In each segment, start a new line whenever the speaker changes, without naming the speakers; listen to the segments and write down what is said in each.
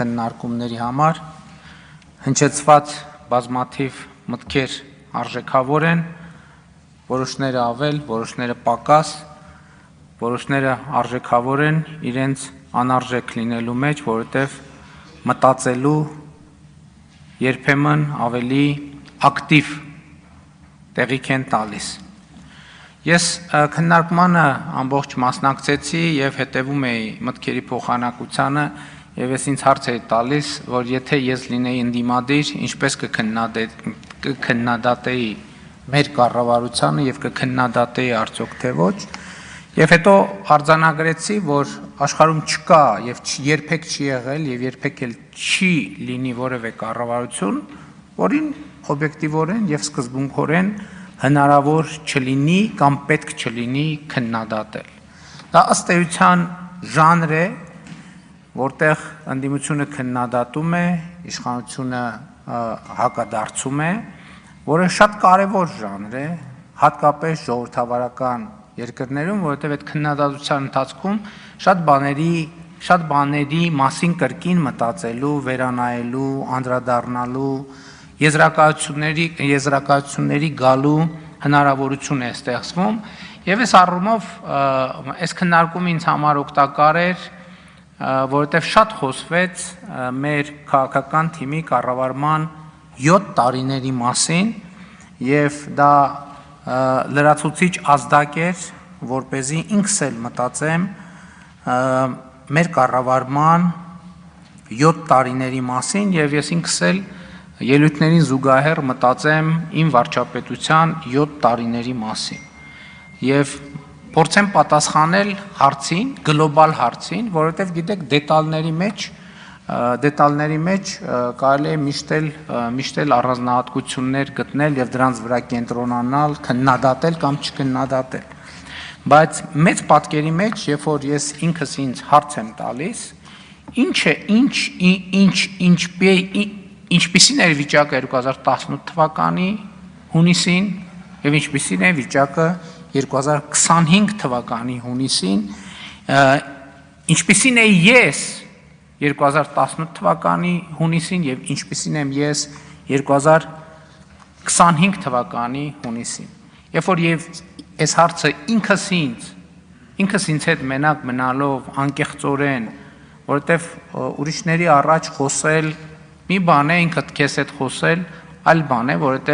քննարկումների համար, հնչեցված բազմաթիվ մտքեր արժեքավոր են, որոշները ավել, որոշները պակաս, որոշները արժեքավոր են իրենց անարժեք լինելու մեջ, որովհետև մտածելու երբեմն ավելի ակտիվ տեղիք են տալիս։ Ես քննարկմանը ամբողջ մասնակցեցի եւ հետևում էի մտքերի փոխանակությանը եւ ես ինձ հարց էի տալիս, որ եթե ես լինեի ընդդիմադիր, ինչպես կքննադատեի մեր կառավարությանը եւ կքննադատեի արդյոք թե ոչ, եւ հետո արձանագրեցի, որ աշխարհում չկա եւ երբեք չի եղել եւ երբեք էլ չի լինի որևէ կառավարություն, որին օբյեկտիվորեն եւ սկզբունքորեն հնարավոր չլինի կամ պետք չլինի քննադատել։ Դա ըստ էության ժանր է, որտեղ ընդդիմությունը քննադատում է, իշխանությունը հակադարձում է, որը շատ կարևոր ժանր է, հատկապես ժողովրդավարական երկրներում, որովհետև այդ քննադատության ընթացքում շատ բաների մասին կրկին մտածելու, վերանայելու, անդրադառնալու, եզրակացությունների գալու հնարավորություն է ստեղծվում, եւ այս առումով այս քննարկումը ինձ համար օգտակար էր, որովհետև շատ խոսվեց մեր քաղաքական թիմի կառավարման 7 տարիների մասին, եւ դա լրացուցիչ ազդակ էր, որպեսզի ինքս էլ մտածեմ մեր կառավարման 7 տարիների մասին, եւ ես ինքս էլ ելույթներին զուգահեռ մտածեմ իմ վարչապետության 7 տարիների մասին եւ փորձեմ պատասխանել հարցին, գլոբալ հարցին, որովհետեւ գիտեք դետալների մեջ կարելի է միշտ էլ առանձնահատկություններ գտնել եւ դրանց վրա կենտրոնանալ, քննադատել կամ չքննադատել։ Բայց մեծ պատկերի մեջ, երբ որ ես ինքս ինձ հարց եմ տալիս, ինչպիսին էր վիճակը 2018 թվականի հունիսին եւ ինչպիսին է վիճակը 2025 թվականի հունիսին, ինչպիսին է ես 2018 թվականի հունիսին եւ ինչպիսին եմ ես 2025 թվականի հունիսին։ Երբ որ այս հարցը ինքս ինձ հետ մենակ մնալով անկեղծորեն, որովհետեւ ուրիշների առաջ խոսել մի բան է, ինքդ քեզ հետ խոսել այլ բան է, որովհետև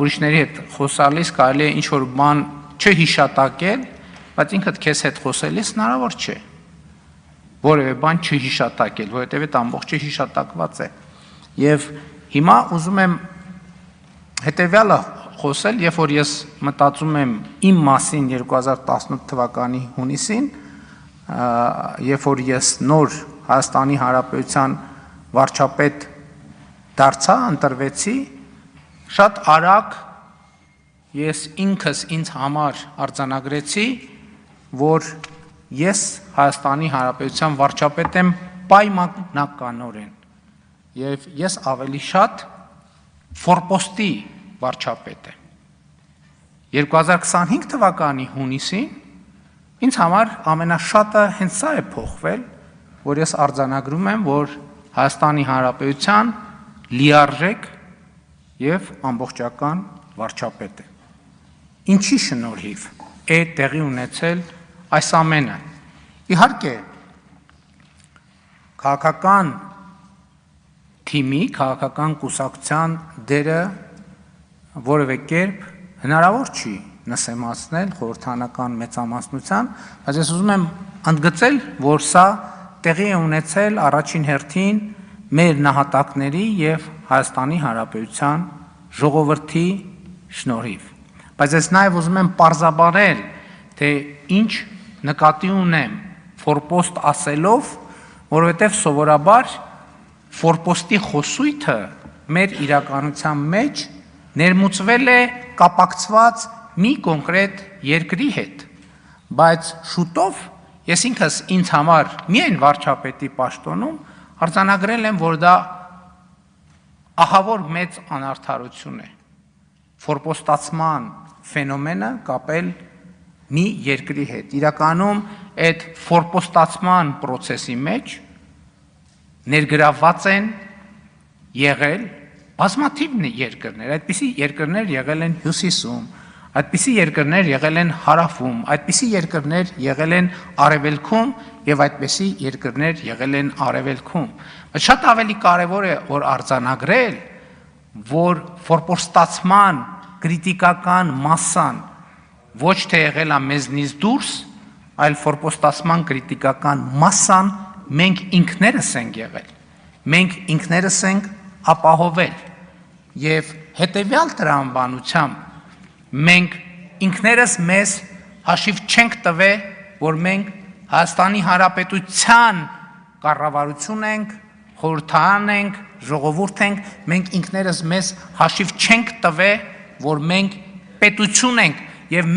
ուրիշների հետ խոսալիս կարելի է ինչ-որ բան չհիշատակել, բայց ինքդ քեզ հետ խոսելիս հնարավոր չէ որևէ բան չհիշատակել, որովհետև այդ ամբողջը հիշատակված է։ Եվ հիմա ուզում եմ հետևյալը խոսել, երբ որ ես մտածում եմ իմ մասին 2018 թվականի հունիսին, երբ որ ես նոր Հայաստանի Հանրապետության վարչապետ դարձա, ընտրվեցի, շատ արագ ես ինքս ինձ համար արձանագրեցի, որ ես Հայաստանի Հանրապետության վարչապետ եմ պայմանականորեն եւ ես ավելի շատ ֆորպոստի վարչապետ եմ։ 2025 թվականի հունիսին ինձ համար ամենաշատը հենց սա է փոխվել, որ ես արձանագրում եմ, որ Հայաստանի Հանրապետության լիարժեք եւ ամբողջական վարչապետ է։ Ինչի շնորհիվ է տեղի ունեցել այս ամենը։ Իհարկե, քաղաքական թիմի, քաղաքական կուսակցության դերը որևէ կերպ հնարավոր չի նսեմացնել խորհրդանական մեծամասնության, բայց ես ուզում եմ ընդգծել, որ սա տեղի է ունեցել առաջին հերթին մեր նահատակների եւ Հայաստանի Հանրապետության ժողովրդի շնորհիվ։ Բայց ես նաեւ ուզում եմ պարզաբանել, թե ինչ նկատի ունեմ ֆորպոստ ասելով, որովհետեւ սովորաբար ֆորպոստի խոսույթը մեր իրականության մեջ ներմուծվել է կապակցված մի կոնկրետ երկրի հետ, բայց շուտով ես ինքս ինձ համար միայն վարչապետի պաշտոնում արձանագրել եմ, որ դա ահավոր մեծ անարդարություն է ֆորպոստացման ֆենոմենը կապել մի երկրի հետ։ Իրականում այդ ֆորպոստացման process-ի մեջ ներգրավված են եղել բազմաթիվ երկրներ, այդպիսի երկրներ եղել են հյուսիսում, այդպիսի երկրներ եղել են հարավում, այդպիսի երկրներ եղել են արևելքում եւ այդպիսի երկրներ եղել են արևելքում։ Բայց շատ ավելի կարևոր է որ արձանագրել, որ ֆորպոստացման կրիտիկական մասան ոչ թե եղել է մեզնից դուրս, այլ ֆորպոստացման կրիտիկական մասան մենք ինքներս ենք եղել, մենք ինքներս ենք ապահովել եւ հետեւյալ տրամաբանությամբ մենք ինքներս մեզ հաշիվ չենք տվել, որ մենք Հայաստանի Հանրապետության կառավարություն ենք, խորհրդարան ենք, ժողովուրդ ենք, մենք ինքներս մեզ հաշիվ չենք տվել, որ մենք պետություն ենք եւ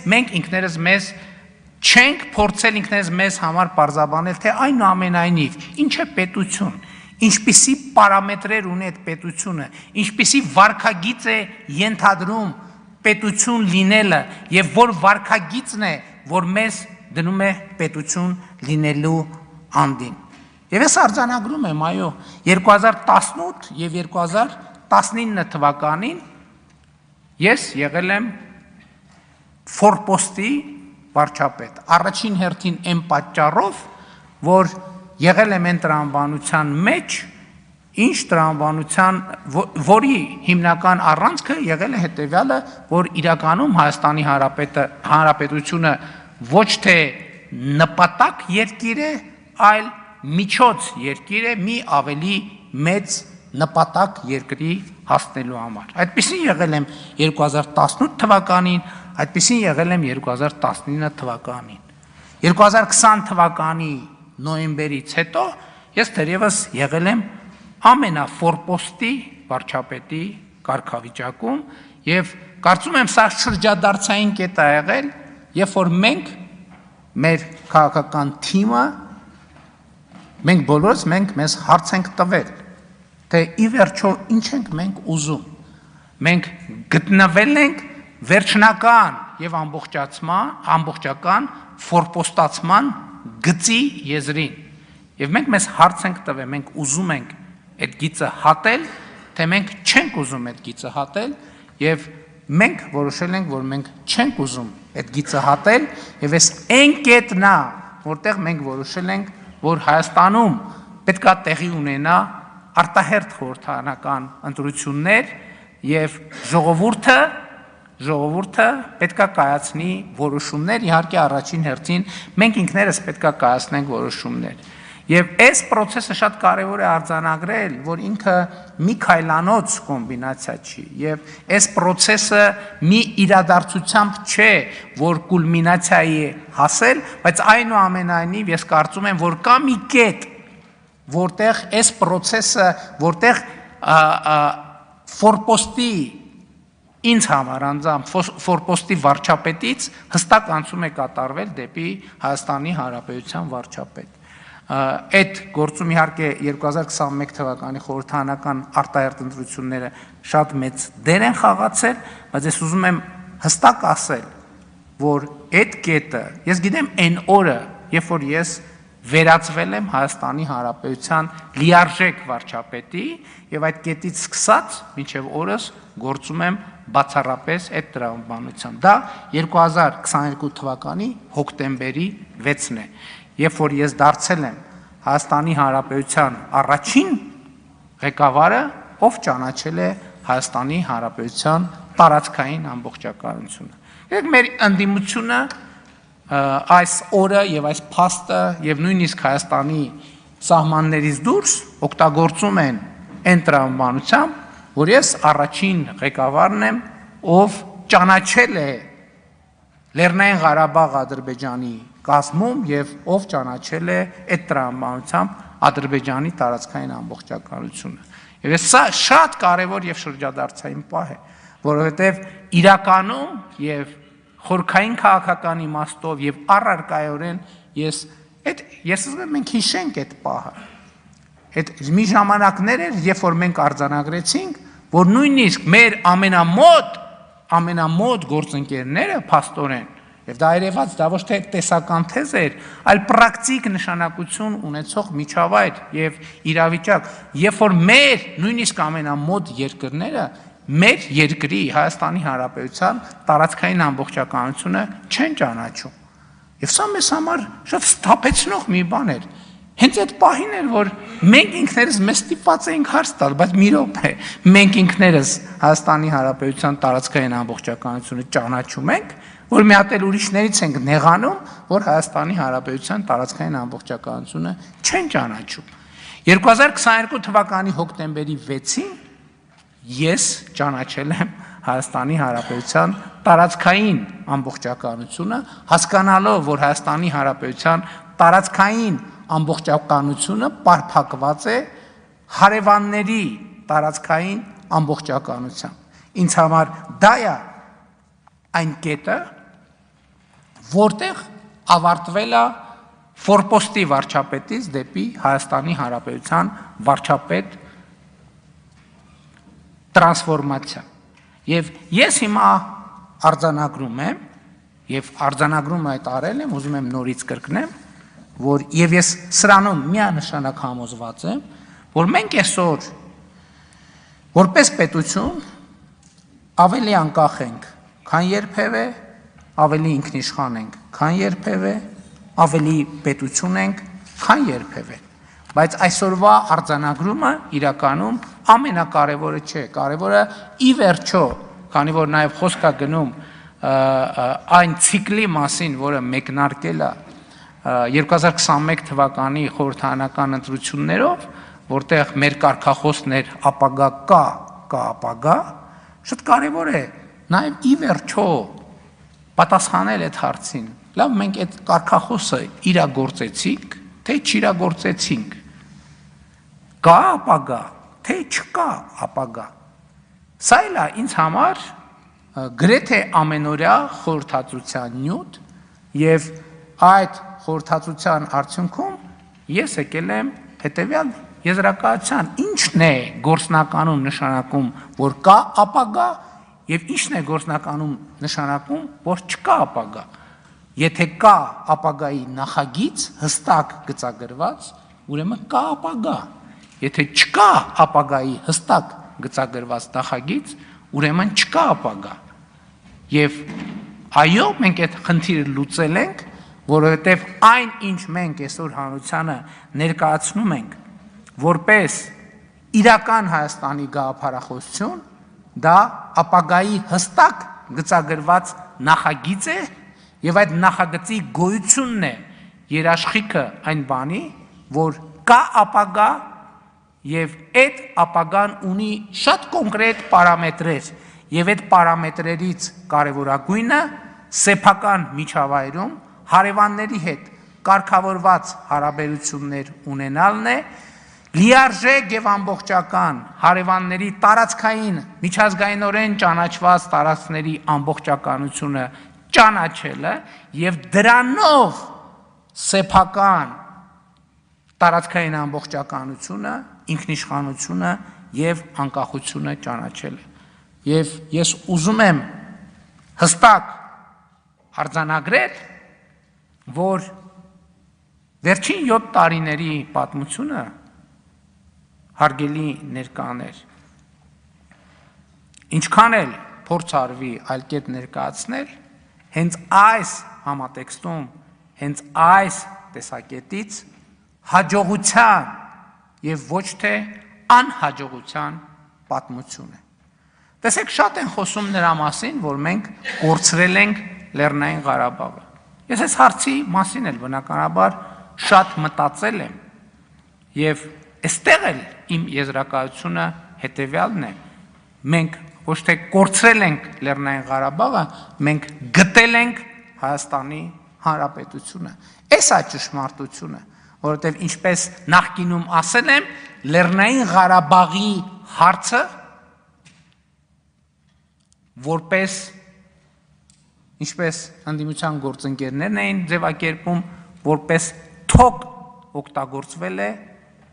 մենք ինքներս մեզ չենք փորձել ինքներս մեզ համար պարզաբանել, թե այնուամենայնիվ ինչ է պետություն, ինչպիսի պարամետրեր ունի այդ պետությունը, ինչպիսի վարքագիծ է ենթադրում պետություն լինելը եւ որ վարքագիծն է, որ մեզ դնում է պետություն լինելու անդին։ Եվ ես արձանագրում եմ, այո, 2018 եւ 2019 թվականին ես եղել եմ ֆորպոստի վարչապետ։ Առաջին հերթին այն պատճառով, որ եղել եմ այն տրամաբանության մեջ, ինչ տրամաբանության, որի հիմնական առանցքը եղել է հետևյալը, որ իրականում Հայաստանի Հանրապետությունը ոչ թե նպատակ երկիր է, այլ միջոց երկիր է մի ավելի մեծ նպատակ երկրի հասնելու համար։ Այդպիսին եղել եմ 2018 թվականին, այդպիսին եղել եմ 2019 թվականին։ 2020 թվականի նոյեմբերից հետո ես դեռևս եղել եմ ամենաֆորպոստի վարչապետի կարգավիճակում եւ կարծում եմ սա շրջադարձային կետ է եղել, երբ որ մենք մեր քաղաքական թիմը մենք բոլորս մեզ հարց ենք տվել, թե ի վերջո ինչ ենք մենք ուզում։ Մենք գտնվել ենք վերջնական եւ ամբողջական ֆորպոստացման գծի եզրին։ Եվ մենք մեզ հարց ենք տվել, մենք ուզում ենք այդ գիծը հատել, թե մենք չենք ուզում այդ գիծը հատել, եւ մենք որոշել ենք, որ մենք չենք ուզում այդ գիծը հատել, եւ այս այն կետն է, որտեղ մենք որոշել ենք, որ Հայաստանում պետքա տեղի ունենա արտահերթ խորհրդարանական ընտրություններ եւ ժողովուրդը պետքա կայացնի որոշումներ, իհարկե առաջին հերթին մենք ինքներս պետքա կայացնենք որոշումներ։ Եվ այս process-ը շատ կարևոր է արձանագրել, որ ինքը մի քայլանոց կոմբինացիա չի, եւ այս process-ը մի իրադարձությամբ չէ, որ կուլմինացիայի է հասել, բայց այնուամենայնիվ ես կարծում եմ, որ կա մի կետ, որտեղ այս process-ը, որտեղ ֆորպոստի ինձ համար անձամբ ֆորպոստի վարչապետից հստակ անցում է կատարվել դեպի Հայաստանի Հանրապետության վարչապետ։ Այդ գործում իհարկե 2021 թվականի խորհրդարանական արտահերթ ընտրությունները շատ մեծ դեր են խաղացել, բայց ես ուզում եմ հստակ ասել, որ այդ կետը, ես գիտեմ այն օրը, երբ որ ես վերածվել եմ Հայաստանի Հանրապետության լիարժեք վարչապետի եւ այդ կետից սկսած մինչեւ օրս գործում եմ բացառապես այդ տրամաբանությամբ։ Դա 2022 թվականի հոկտեմբերի 6-ն է, երբ որ ես դարձել եմ Հայաստանի Հանրապետության առաջին ղեկավարը, ով ճանաչել է Հայաստանի Հանրապետության տարածքային ամբողջականությունը։ Եկեք մեր ընդդիմությունը այս օրը եւ այս փաստը եւ նույնիսկ Հայաստանի սահմաններից դուրս օգտագործում են այն տրամաբանությամբ, որ ես առաջին ղեկավարն եմ, ով ճանաչել է Լեռնային Ղարաբաղ Ադրբեջանի կազմում եւ ով ճանաչել է այդ տրամաբանությամբ Ադրբեջանի տարածքային ամբողջականությունը։ Եվ սա շատ կարեւոր եւ շրջադարձային պահ է, որովհետեւ իրականում եւ խորքային քաղաքական իմաստով եւ առարկայորեն ես ասում եմ մենք հիշենք այդ պահը։ Այդ մի ժամանակներ էր, երբ որ մենք արձանագրեցինք, որ նույնիսկ մեր ամենամոտ գործընկերները փաստորեն Եվ դա երևաց, դա ոչ թե տեսական թեզ էր, այլ պրակտիկ նշանակություն ունեցող միջավայր եւ իրավիճակ, երբ որ մեր նույնիսկ ամենամոտ երկրները մեր երկրի Հայաստանի Հանրապետության տարածքային ամբողջականությունը չեն ճանաչում։ Եվ սա մեզ համար շատ սթափեցնող մի բան էր։ Հենց այդ պահին էր, որ մենք ինքներս մեզ ստիպված էինք հարց տալ, բայց մի րոպե, մենք ինքներս Հայաստանի Հանրապետության տարածքային ամբողջականությունը ճանաչում ենք, որ մի հատ էլ ուրիշներից ենք նեղանում, որ Հայաստանի Հանրապետության տարածքային ամբողջականությունը չեն ճանաչում։ 2022 թվականի հոկտեմբերի 6-ին ես ճանաչել եմ Հայաստանի Հանրապետության տարածքային ամբողջականությունը, հասկանալով, որ Հայաստանի Հանրապետության տարածքային ամբողջականությունը պարփակված է հարևանների տարածքային ամբողջականությամբ։ Ինձ համար դա է այն կետը, որտեղ ավարտվել է ֆորպոստի վարչապետից դեպի Հայաստանի Հանրապետության վարչապետ տրանսֆորմացիա։ Եվ ես հիմա արձանագրում եմ, եւ արձանագրում այդ արել եմ, ուզում եմ նորից կրկնեմ, որ եւ ես սրանում միանշանակ համոզված եմ, որ մենք այսօր որպես պետություն ավելի անկախ ենք, քան երբևէ, ավելի ինքնիշխան ենք, քան երբևէ, ավելի պետություն ենք, քան երբևէ։ Բայց այսօրվա արձանագրումը իրականում ամենակարևորը չէ, կարևորը ի վերջո, քանի որ նաև խոսք է գնում այն ցիկլի մասին, որը մեկնարկել է 2021 թվականի խորհրդարանական ընտրություններով, որտեղ մեր կարգախոսն էր ապագա կա ապագա, շատ կարևոր է նաև ի վերջո պատասխանել այդ հարցին։ Լավ, մենք այդ կարգախոսը իրագործեցինք, թե չիրագործեցինք։ Կա ապագա, թե չկա ապագա։ Սա էլ է ինձ համար գրեթե ամենօրյա խորհրդածության նյութ եւ այդ խորհրդածության արդյունքում ես եկել եմ հետեւյալ եզրակացության, ինչն է գործնականում նշանակում, որ կա ապագա եւ ինչն է գործնականում նշանակում, որ չկա ապագա։ Եթե կա ապագայի նախագիծ հստակ գծագրված, ուրեմն կա ապագա։ Եթե չկա ապագայի հստակ գծագրված նախագիծ, ուրեմն չկա ապագա։ Եվ այո, մենք այդ խնդիրը լուծել ենք, որովհետև այն, ինչ մենք այսօր հանրությանը ներկայացնում ենք, որպես իրական Հայաստանի գաղափարախոսություն, դա ապագայի հստակ գծագրված նախագիծ է, եւ այդ նախագծի գոյությունն է երաշխիքը այն բանի, որ կա ապագա եւ այդ ապագան ունի շատ կոնկրետ պարամետրեր եւ այդ պարամետրերից կարեւորագույնը սեփական միջավայրում հարևանների հետ կարգավորված հարաբերություններ ունենալն է, լիարժեք եւ ամբողջական հարևանների տարածքային միջազգայինորեն ճանաչված տարածքների ամբողջականությունը ճանաչելը եւ դրանով սեփական տարածքային ամբողջականությունը, ինքնիշխանությունը եւ անկախությունը ճանաչելը։ Եվ ես ուզում եմ հստակ արձանագրել, որ վերջին 7 տարիների պատմությունը հարգելի ներկաներ, ինչքան էլ փորձ արվի այլ կերպ ներկայացնել, հենց այս համատեքստում, հենց այս տեսակետից հաջողության եւ ոչ թե անհաջողության պատմություն է։ Տեսեք, շատ են խոսում նրա մասին, որ մենք կորցրել ենք Լեռնային Ղարաբաղը։ Ես այս հարցի մասին էլ բնականաբար շատ մտածել եմ եւ այստեղ էլ իմ եզրակացությունը հետեւյալն է. մենք ոչ թե կորցրել ենք Լեռնային Ղարաբաղը, մենք գտել ենք Հայաստանի Հանրապետությունը։ Այս է ճշմարտությունը, որովհետև ինչպես նախկինում ասել եմ, Լեռնային Ղարաբաղի հարցը որպես ինչպես ընդդիմության գործընկերներն էին ձևակերպում, որպես թոք օգտագործվել է,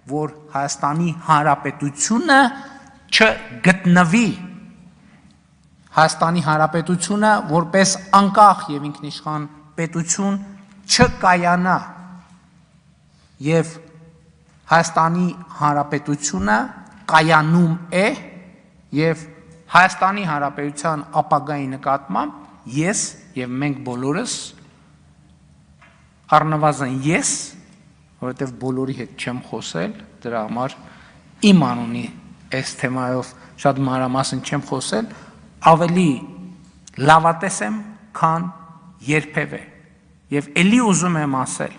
որ Հայաստանի Հանրապետությունը չգտնվի Հայաստանի Հանրապետությունը որպես անկախ եւ ինքնիշխան պետություն չկայանա եւ Հայաստանի Հանրապետությունը կայանում է եւ Հայաստանի Հանրապետության ապագայի նկատմամբ ես եւ մենք բոլորս առնվազն ես, որովհետեւ բոլորի հետ չեմ խոսել, դրա համար իմ անունի այս թեմայով շատ մանրամասն չեմ խոսել, ավելի լավատես եմ, քան երբևէ։ Եվ ելի ուզում եմ ասել,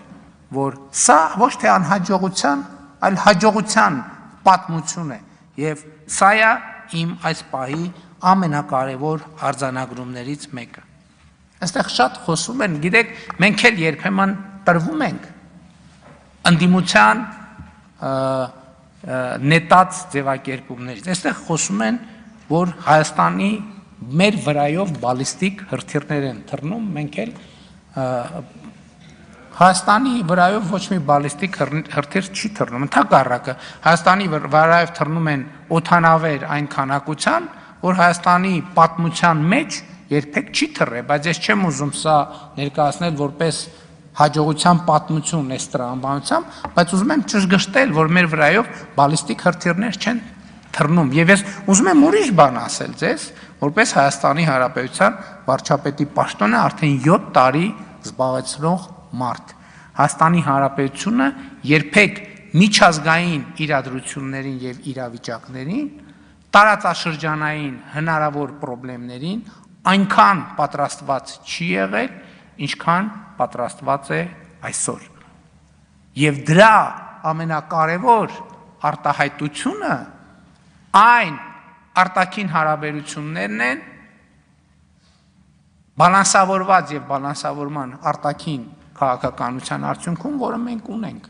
որ սա ոչ թե անհաջողության, այլ հաջողության պատմություն է, եւ սա է իմ այս պահի ամենակարևոր արձանագրումներից մեկը։ Այստեղ շատ խոսում են, գիտեք, մենք էլ երբեմն տրվում ենք ընդդիմության նետած ձևակերպումներից։ Այստեղ խոսում են, որ Հայաստանի մեր վրայով բալիստիկ հրթիռներ են թռնում, մենք էլ Հայաստանի վրայով ոչ մի բալիստիկ հրթիռ չի թռնում, ընդհակառակը Հայաստանի վրայով թռնում են օդանավեր այն քանակության, որ Հայաստանի պատմության մեջ երբեք չի թռել, բայց ես չեմ ուզում սա ներկայացնել որպես հաջողության պատմություն այս տրամաբանությամբ, բայց ուզում եմ ճշգրտել, որ մեր վրայով բալիստիկ հրթիռներ չեն թռնում, եւ ես ուզում եմ ուրիշ բան ասել ձեզ, որպես Հայաստանի Հանրապետության վարչապետի պաշտոնը արդեն 7 տարի զբաղեցնող մարդ։ Հայաստանի Հանրապետությունը երբեք միջազգային իրադրություններին եւ իրավիճակներին, տարածաշրջանային հնարավոր խնդիրներին այնքան պատրաստված չի եղել, ինչքան պատրաստված է այսօր։ Եվ դրա ամենակարևոր արտահայտությունը այն արտաքին հարաբերություններն են բալանսավորված եւ բալանսավորման արտաքին քաղաքականության արդյունքում, որը մենք ունենք։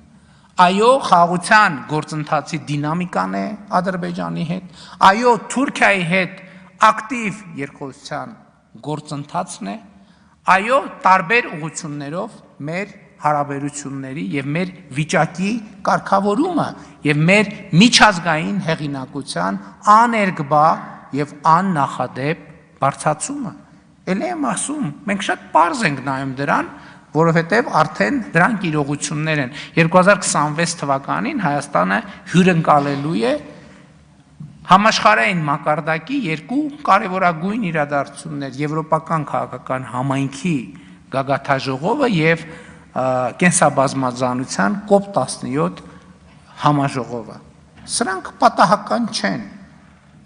Այո, խաղաղության գործընթացի դինամիկան է Ադրբեջանի հետ, այո, Թուրքիայի հետ ակտիվ երկխոսության գործընթացն է, այո, տարբեր ուղղություններով մեր հարաբերությունների եւ մեր վիճակի կարգավորումը եւ մեր միջազգային հեղինակության աներկբա եւ աննախադեպ բարձրացումը։ Էլ եմ ասում, մենք շատ պարզ ենք նայում դրան, որովհետև արդեն դրանք իրողություններ են։ 2026 թվականին Հայաստանը հյուրընկալելու է համաշխարհային մակարդակի երկու կարևորագույն իրադարձություններ՝ Եվրոպական քաղաքական համայնքի գագաթաժողովը եւ կենսաբազմազանության COP17 համաժողովը։ Սրանք պատահական չեն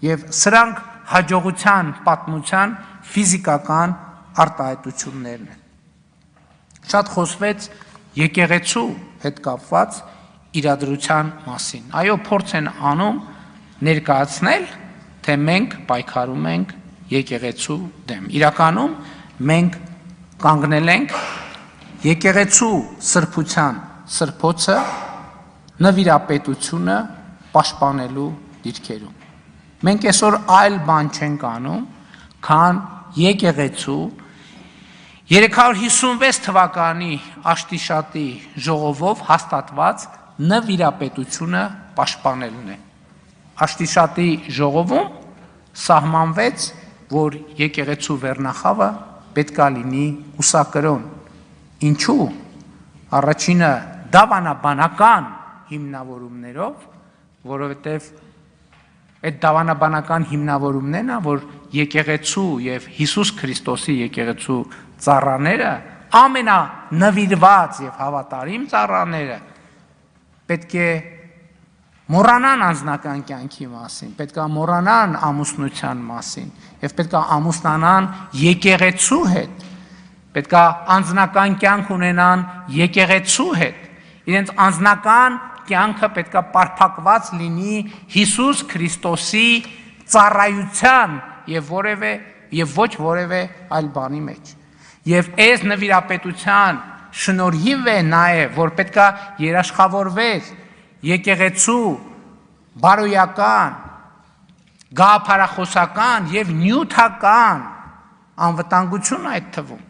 եւ սրանք հաջողության պատմության ֆիզիկական արտահայտություններն են։ Շատ խոսվեց եկեղեցու հետ կապված իրադրության մասին։ Այո, փորձ են անում ներկայացնել, թե մենք պայքարում ենք եկեղեցու դեմ։ Իրականում մենք կանգնել ենք եկեղեցու սրբության սրբոցը նվիրապետությունը պաշտպանելու դիրքերում։ Մենք այսօր այլ բան չենք անում, քան եկեղեցու 356 թվականի Աշտիշատի ժողովով հաստատված նվիրապետությունը պաշտպանելն է։ Աշտիշատի ժողովում սահմանվեց, որ եկեղեցու վերնախավը պետք է լինի ուսակրոն։ Ինչու՞։ Առաջինը դավանաբանական հիմնավորումներով, որովհետև այդ դավանաբանական հիմնավորումներն են, որ եկեղեցու եւ Հիսուս Քրիստոսի եկեղեցու ծառաները, ամենանվիրված եւ հավատարիմ ծառաները պետք է մոռանան անձնական կյանքի մասին, պետք է մոռանան ամուսնության մասին եւ պետք է ամուսնանան եկեղեցու հետ, պետք է անձնական կյանք ունենան եկեղեցու հետ, իրենց անձնական կյանքը պետք է պարփակված լինի Հիսուս Քրիստոսի ծառայության եւ ոչ որևէ այլ բանի մեջ։ Եվ այս նվիրապետության շնորհիվ է նաեւ, որ պետք է երաշխավորվեր եկեղեցու բարոյական, գաղափարախոսական եւ նյութական անվտանգություն այդ թվում,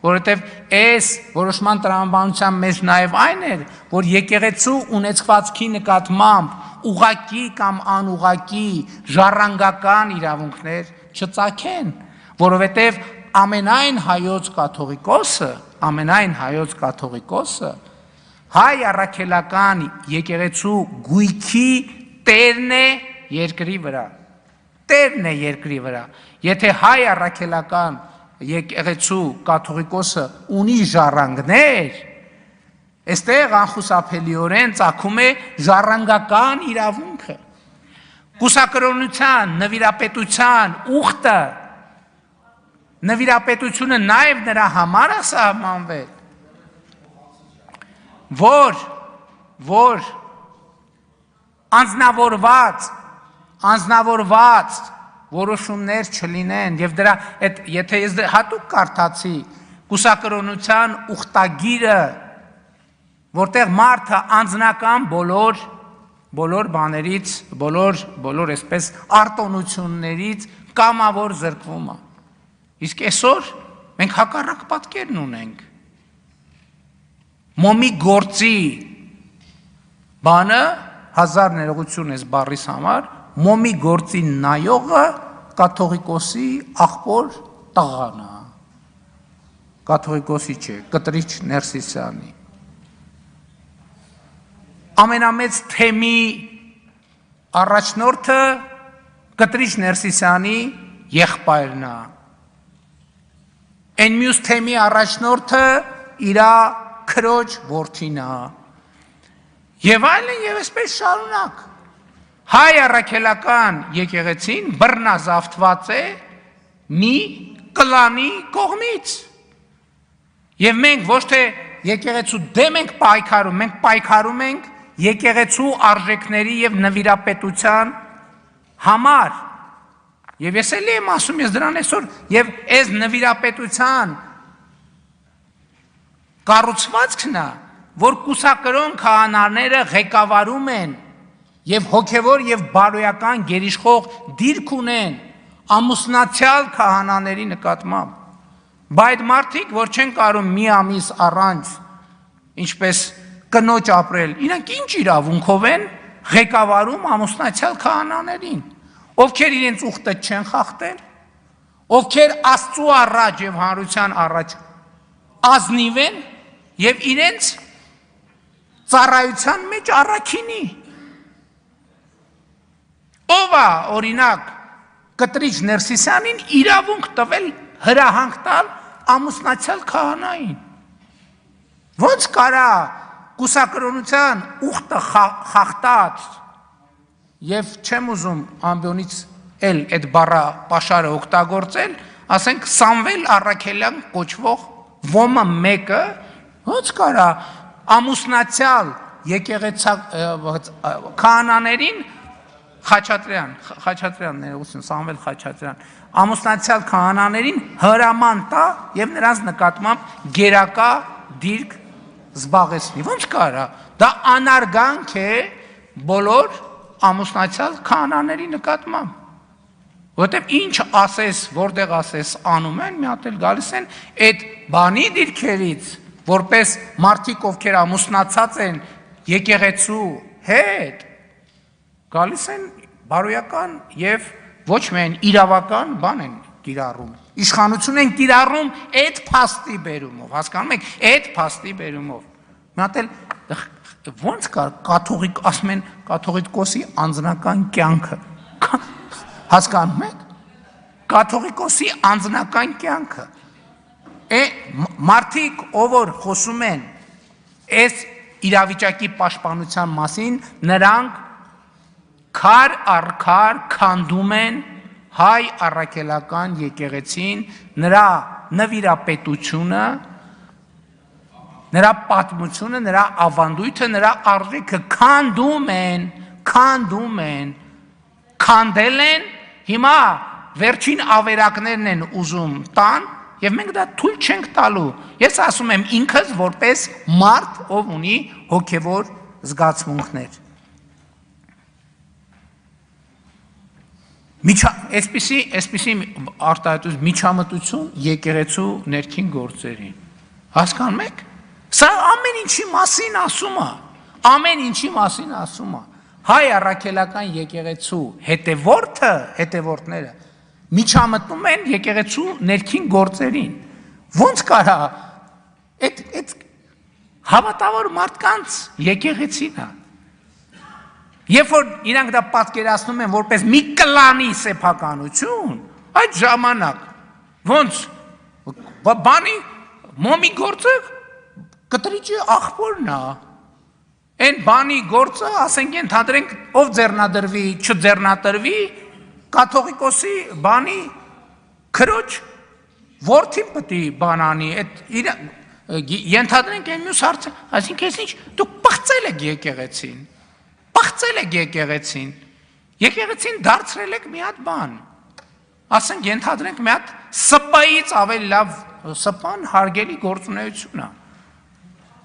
որովհետև այս որոշման տրամաբանության մեջ նաև այն էր, որ եկեղեցու ունեցվածքի նկատմամբ ուղղակի կամ անուղղակի ժառանգական իրավունքներ չծագեն, որովհետև ամենայն հայոց կաթողիկոսը հայ առաքելական եկեղեցու գույքի տերն է երկրի վրա, եթե հայ առաքելական եկեղեցու կաթողիկոսը ունի ժառանգներ, այստեղ անխուսափելիորեն ծագում է ժառանգական իրավունքը, կուսակրոնության, նվիրապետության ուխտը, նվիրապետությունը նաև նրա համար է սահմանվել, որ անձնավորված որոշումներ չլինեն եւ դրա եթե ես հատուկ կարդացի կուսակրոնության ուխտագիրը, որտեղ մարդը անձնական բոլոր բաներից, բոլոր այսպես արտոնություններից կամավոր զրկվում է։ Իսկ այսօր մենք հակառակ պատկերն ունենք։ Մոմի գործի բանը հազար ներողություն ես բառիս համար, մոմի գործի նայողը կաթողիկոսի աղբոր տղան է, կաթողիկոսի չէ, կտրիչ Ներսիսյանի։ Ամենամեծ թեմի առաջնորդը կտրիչ Ներսիսյանի եղբայրն է։ Այն մյուս թեմի առաջնորդը իրա քրոջ որդին է։ Եվ այլն եւ այսպես շարունակ։ Հայ առաքելական եկեղեցին բռնազավթված է մի կլանի կողմից։ Եվ մենք ոչ թե եկեղեցու դեմ ենք պայքարում, մենք պայքարում ենք եկեղեցու արժեքների եւ նվիրապետության համար։ Եվ ես էլի եմ ասում, ես դրան այսօր եւ այս նվիրապետության կառուցվածքն է, որ կուսակրոն քահանաները ղեկավարում են եւ հոգեվոր եւ բարոյական գերիշխող դիրք ունեն ամուսնացյալ քահանաների նկատմամբ։ Բայց մարդիկ, որ չեն կարող մի ամիս առանց ինչպես կնոջ ապրել, իրանք ինչ իրավունքով են ղեկավարում ամուսնացյալ քահանաներին, ովքեր իրենց ուխտը չեն խախտել, ովքեր Աստծո առաջ եւ հանրության առաջ ազնիվ են եւ իրենց ծառայության մեջ առաքինի։ Ով է օրինակ կտրիչ Ներսիսյանին իրավունք տվել հրահանգ տալ ամուսնացյալ քահանային։ Ոնց կարա կուսակրոնության ուխտը խախտած եւ չեմ ուզում ամբյոնից էլ այդ բառը պաշարը օգտագործել, ասենք Սամվել Առաքելյան կոչվող ոմը մեկը ոնց կարա ամուսնացյալ եկեղեցա քահանաներին Խաչատրյան ներողություն Սամվել Խաչատրյան ամուսնացյալ քահանաներին հրաման տա եւ նրանց նկատմամբ գերակա դիրք զբաղեցնի։ Ոնց կարա։ Դա անարգանք է բոլոր ամուսնացյալ քահանաների նկատմամբ։ Որտեւ ինչ ասես, որտեղ ասես անում են, մի հատ էլ գալիս են այդ բանի դիրքերից, որպես մարդիկ, ովքեր ամուսնացած են եկեղեցու հետ, գալիս են բարոյական եւ ոչ միայն իրավական բան են կիրառում։ Իշխանություն են կիրառում այդ փաստի բերումով, հասկանում եք, այդ փաստի բերումով։ Մի հատ էլ ոնց կա կաթողիկ ասում են կաթողիկոսի անձնական կյանքը։ Հասկանում եք։ Կաթողիկոսի անձնական կյանքը։ Մարդիկ, ով որ խոսում են այս իրավիճակի պաշտպանության մասին, նրանք քար առ քար քանդում են հայ առաքելական եկեղեցին, նրա նվիրապետությունը, նրա պատմությունը, նրա ավանդույթը, նրա արժեքը քանդում են, քանդել են, հիմա վերջին ավերակներն են ուզում տան, եւ մենք դա թույլ չենք տալու։ Ես ասում եմ ինքս որպես մարդ, ով ունի հոգեվոր զգացմունքներ։ Այսպիսի արտահայտություն միջամտություն եկեղեցու ներքին գործերին։ Հասկանում եք։ Սա ամեն ինչի մասին ասում է։ Հայ առաքելական եկեղեցու հետևորդները միջամտնում են եկեղեցու ներքին գործերին։ Ոնց կարա այդ հավատավոր մարդկանց եկեղեցին է։ Երբ որ իրանք դա պատկերացնում են որպես մի կլանի սեփականություն, այդ ժամանակ ոնց բանի մոմի գործը կտրիճի աղբորն է։ Այն բանի գործը, ասենք ենթադրենք, ով ձեռնադրվի, չձեռնադրվի, կաթողիկոսի բանի քրոջ որդին պետք է բանանի, ենթադրենք այն մյուս հարցը, այսինքն ես ինչ, դուք պղծել եք եկեղեցին, եկեղեցին դարձրել եք մի հատ բան, ասենք ենթադրենք մի հատ սպայից ավելի լավ սպան հարգելի գործունեություն է,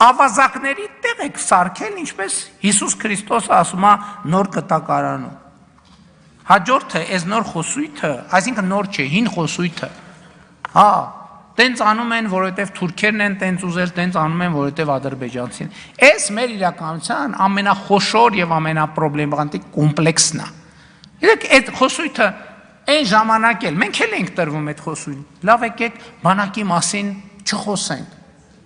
ավազակների տեղ եք սարքել, ինչպես Հիսուս Քրիստոսը ասում է նոր կտակարանում, հաջորդը, այս նոր խոսույթը, այսինքն նոր չէ, հին խոսույթը, տենց անում են, որովհետև թուրքերն են տենց ուզել, տենց անում են, որովհետև ադրբեջանցին։ Այս մեր իրականության ամենախոշոր եւ ամենապրոբլեմատիկ կոմպլեքսն է։ Իրեք այդ խոսույթը այն ժամանակ էլ մենք էլ ենք տրվում այդ խոսույթին։ Լավ եկեք բանակի մասին չխոսենք,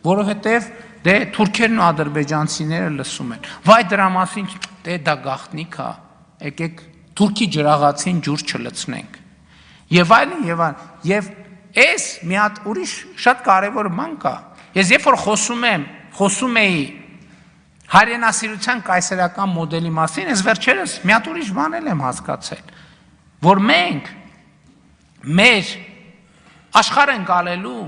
որովհետև դե թուրքերն ու ադրբեջանցիները լսում են։ Վայ դրա մասին դե դա գաղտնիք է։ Եկեք թուրքի ջրաղացին ջուր չլցնենք։ Եվ այլն եւ այլն։ Եվ Ես մի հատ ուրիշ շատ կարևոր բան կա։ Ես երբ որ խոսում էի հայրենասիրության կայսերական մոդելի մասին, ես վերջերս մի հատ ուրիշ բան եմ հասկացել, որ մենք մեր աշխարհ ենք ալելու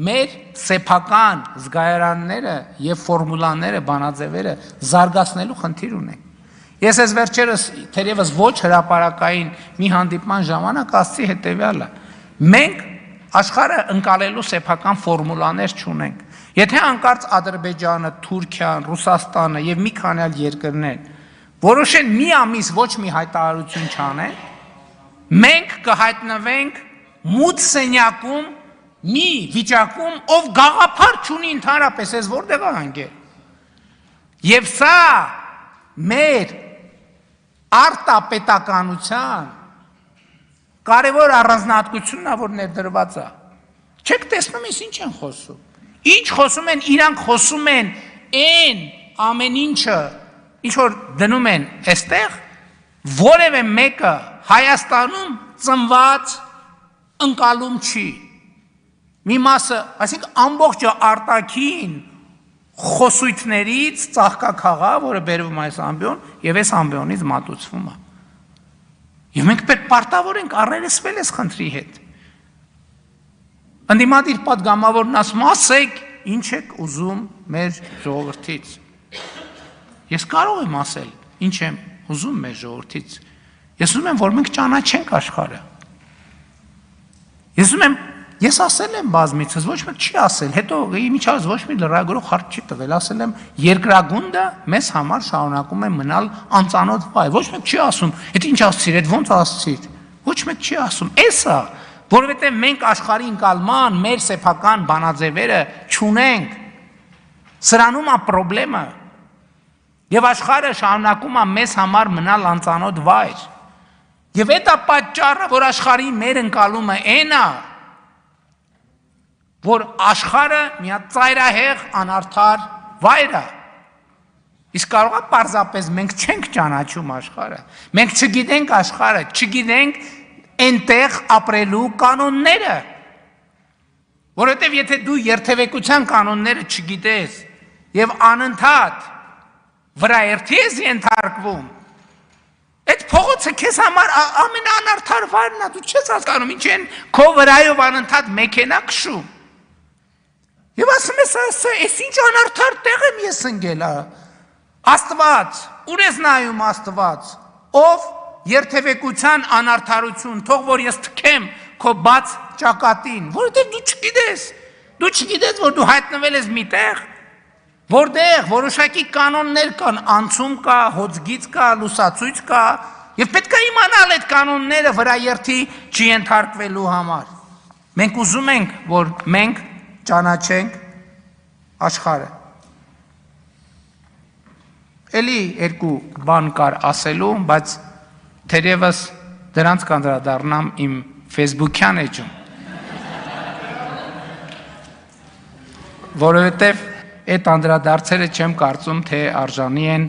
մեր սեփական զգայարանները եւ ֆորմուլաները, բանաձևերը զարգացնելու խնդիր ունենք։ Ես այս վերջերս թերևս ոչ հրապարակային մի հանդիպման ժամանակ ասացի հետեւյալը. մենք աշխարհը ընկալելու սեփական ֆորմուլաներ չունենք։ Եթե անկարծ Ադրբեջանը, Թուրքիան, Ռուսաստանը եւ մի քանի այլ երկրներ որոշեն մի ամիս ոչ մի հայտարարություն չանեն, մենք կհայտնվենք մութ սենյակում մի վիճակում, ով գաղափար չունի ընդհանրապես, ես որտեղ է անգել։ Եվ սա մեր արտապետականության կարևոր առանձնահատկությունն է, որ ներդրված է։ Չեք տեսնում ես ինչ են խոսում։ Ինչ խոսում են, իրանք խոսում են այն ամեն ինչը, ինչ որ դնում են այստեղ, որևէ մեկը Հայաստանում ծնված ընկալում չի։ Մի մասը, այսինքն ամբողջը արտաքին խոսույթներից ծաղկակաղա, որը բերվում այս ամբիոն, եւ այս ամբիոնից մատուցվում է։ Եվ մենք պետք պարտավոր ենք առերեսվել այս խնդրի հետ։ Ընդդիմադիր պատգամավորն ասում, ասեք, ինչ եք ուզում մեր ժողովրդից։ Ես կարող եմ ասել, ինչ եմ ուզում մեր ժողովրդից։ Ես ուզում եմ, որ մենք ճանաչենք աշխարհը։ Ես ասել եմ բազմիցս, ոչ մեկ չի ասել, հետո իմիջիայլոց ոչ մի լրագրող հարց չի տվել, ասել եմ, երկրագունդը մեզ համար շարունակում է մնալ անծանոթ վայր, ոչ մեկ չի ասում, այդ ինչ ասցիր, այդ ոնց ասցիր, ոչ մեկ չի ասում, էսա, որովհետև մենք աշխարհի ընկալման մեր սեփական բանաձևերը չունենք, սրանում է պրոբլեմը, եւ աշխարհը շարունակում է մեզ համար մնալ անծանոթ վայր, եւ այդ է պատճառը, որ աշխարհի մեր ընկալումը այն է, որ աշխարհը մի հատ ծայրահեղ անարդար վայր է։ Իսկ կարող է պարզապես մենք չենք ճանաչում աշխարհը։ Մենք չգիտենք աշխարհը, չգիտենք այնտեղ ապրելու կանոնները։ Որովհետև եթե դու երթևեկության կանոնները չգիտես եւ անընդհատ վրաերթի ես ենթարկվում, այդ փողոցը քեզ համար ամենաանարդար վայրն է, դու չես հասկանում ինչ են քո վրայով անընդհատ մեքենա քշում։ Եվ ասում ես, այս ինչ անարդար տեղ եմ ես ընկել, Աստված, ուր ես նայում Աստված, ով երթևեկության անարդարություն, թող որ ես թքեմ քո բաց ճակատին, որովհետև դու չգիտես, որ դու հայտնվել ես մի տեղ, որտեղ որոշակի կանոններ կան, անցում կա, հոծգիծ կա, լուսացույց կա, եւ պետք է իմանալ այդ կանոնները վրաերթի չենթարկվելու համար։ Մենք ուզում ենք, որ մենք ճանաչենք աշխարհը։ Էլի երկու բան կար ասելու, բայց թերևս դրանց կանդրադառնամ իմ Facebook-յան էջում։ Որովհետև այդ անդրադարձերը չեմ կարծում, թե արժանի են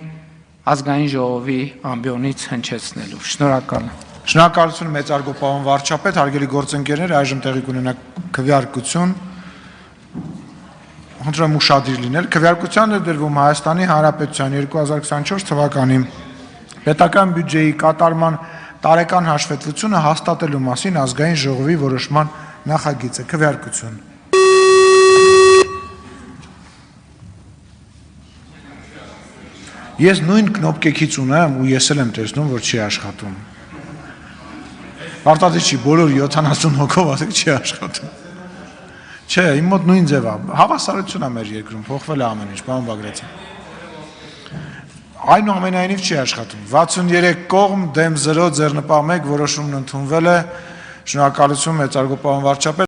ազգային ժողովի ամբիոնից հնչեցնելու։ Շնորհակալ եմ։
Շնորհակալություն մեծարգո պարոն վարչապետ, հարգելի գործընկերներ, այժմ տեղի կունենա քվեարկություն։ Խնդրում եմ ուշադիր լինել։ Քվեարկության է դրվում Հայաստանի Հանրապետության 2024 թվականի պետական բյուջեի կատարման տարեկան հաշվետվությունը հաստատելու մասին ազգային ժողովի որոշման նախագիծը։ Քվեարկություն։ Ես նույն կնոպկեքից ունեմ ու ես էլ եմ տեսնում, որ չի աշխատում։ Պարտադիր չի, բոլոր 70 հոգով ասեք չի աշխատում։ Չէ, իմ մոտ նույն ձև է։ Հավասարություն է մեր երկրում, փոխվել է ամեն ինչ, պարոն Բագրատյան։ Այնուամենայնիվ չի աշխատում։ 63 կողմ, դեմ 0, ձեռնպահ 1 որոշումն ընդունվել է։ Շնորհակալություն մեծարգո պարոն վարչապետ։